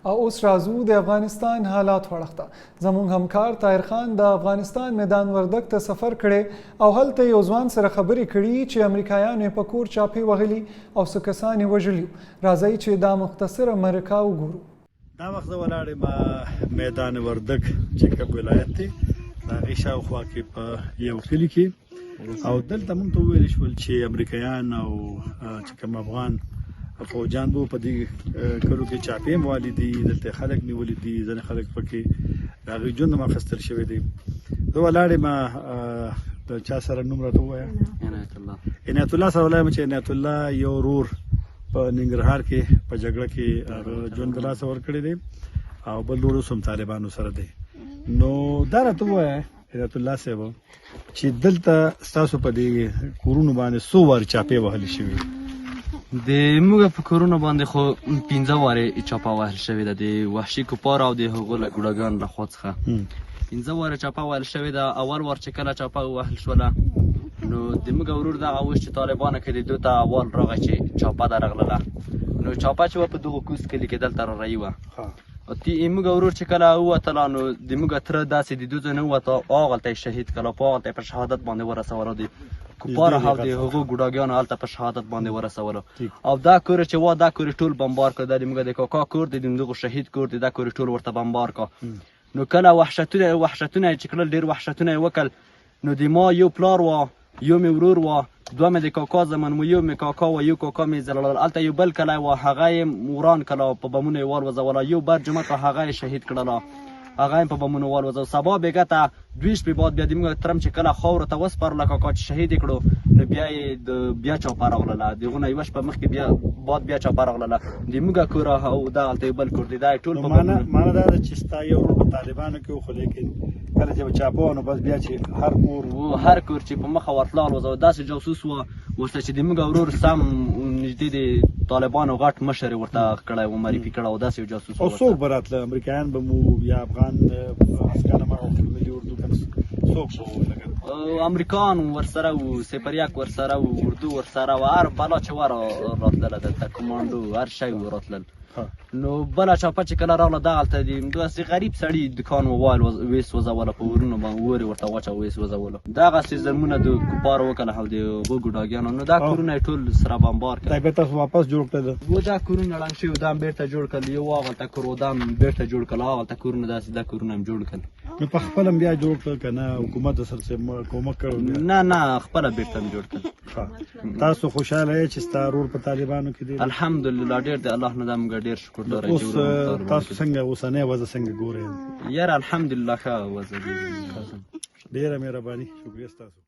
او اوس راځو د افغانستان حالات وړاندې زمونږ همکار طاهر خان د افغانستان میدان وردګ ته سفر کړی او هلته یو ځوان سره خبري کړي چې امریکایانو یې په کور چاپی وهلی او څه کسان یې وژلي. راځئ چې دا مختصره مرکه وګورو. دا وخت زه ولاړ یم میدان وردګ چې کوم ولایت دی د هغې شاوخوا کې په یو کلي کې او دلته موږ ته وویل شول چې امریکایان او چې کوم افغان فوجان به په دې کلو کې چاپی هم والي دي، دلته خلک نیولي دي، ځینې خلک پکې د هغوی ژوند هم اخیستل شوی دی. زه ولاړ یم د چا سره نوم راته ووایه. عنایت الله سره ولاړ یم چې عنایت الله یو ورور په ننګرهار کې په جګړه کې ژوند د لاسه ورکړی دی او بل ورور اوس هم طالبانو سره دی. نو دا راته ووایه عنایت الله صاحب چې دلته ستاسو په دې کورونو باندې څو وارې چاپې وهلې شوي؟ د موږ په کورونو باندې خو 15 وارې چاپه وهل شوې ده د وحشي کفار او د هغو له ګوډاګانو له خوا څخه 15 وارې چاپه وهل شوې ده. اول وار چې کله چاپه وهل شوله نو د موږ ورور دغه اوس چې طالبانو کې د دوی ته اول راغی چې چاپه ده رغلله نو چاپه چې وه په دغو کوز کلي کې دلته رارهي وه. موږ ورور چې کله ووتله نو د موږ تره داسې د دوی ځای نه ووته هغلته یې شهید کړه په هغلته یې په شهادت باندې ورسولو د کفارو او د هغو ګوډاګیانو هلته په شهادت باندې ورسولو او دا کور چې وا دا کور ټول بمبار کړه. دا د موږ د کاکا کور دی د دغو شهید کور دی دا کور ټول ورته بمبار کړه. نو کله وحشتونه یې چې کله ډېر وحشتونه یې وکړل نو د ما یو پلار وه یو مې ورور وه دوه مې د کاکا زمن و یو مې کاکا و یو کاکا مې ځلړل. هلته یو بل کلی وه هغه یې وران کړله په بمونو یې والوځوله. یو بر جومات وه هغه یې شهید کړله هغه یې په بمونو والوځو. سبا بېګه ته 2 شپې بعد بیا د موږ ترم چې کله خاورو ته وسپارله کاکا چې شهید یې کړو نو بیا یې بیا چاپه راغلله د هغو نه یوه شپه مخکې بیا بعد بیا چاپه راغلله د موږ کور او دغلته یو بل کور دی دا یې ټول په معنی دا ده چې ستا یو ورور په طالبانو کې و خو لیکن کله چې به چاپه وه نو بس بیا چې هر کور چې په مخه ورتله الوځوه داسې جاسوس وه ورته چې د موږ ورور سم نږدې د طالبانو غټ مشر یې ورته کړی و معرفي کړی و داسې یو جاسوس او څوک به راتله امریکایان به مو یا افغان عسکر ملي اردو څوک به امریکایان ورسره و سپریک ورسره و اردو ورسره و هر بلا چې وه راتلله دلته کمانډو هر شی و راتلل. نو بله چاپه چې کله راغله دغلته د داسې غریب سړي دکان ووایل ویس وځوله په ورونو باندې اور یې ورته واچوه ویس وځولو. دغسې ظلمونه د کفارو وکړله او د هغو ګوډاګیانو نو دا کورونه یې ټول سره بمبار کړل. دا بیا تاسو واپس جوړ کړل؟ و دا کورونه ړنګ شوي دا هم بېرته جوړ کړل. یو هغلته کور و دا هم بېرته جوړ کړل هغلته کورونه داسې دا کورونه هم جوړ کړل. نو په خپله هم بیا جوړ کړل که نه حکومت درسره کومک کړی؟ نه خپله بېرته هم جوړ کړل. تاسو خوشحاله یې چې ستا ورور په طالبانو کې دی؟ الحمدلله ډېر د الله نه دا موږ ډېر شکر لرو. اوس تاسو څنګه اوسنۍ وضع څنګه ګورئ؟ یاره الحمدلله ښه وضع دی. ډېره مهرباني شکریه ستاسو.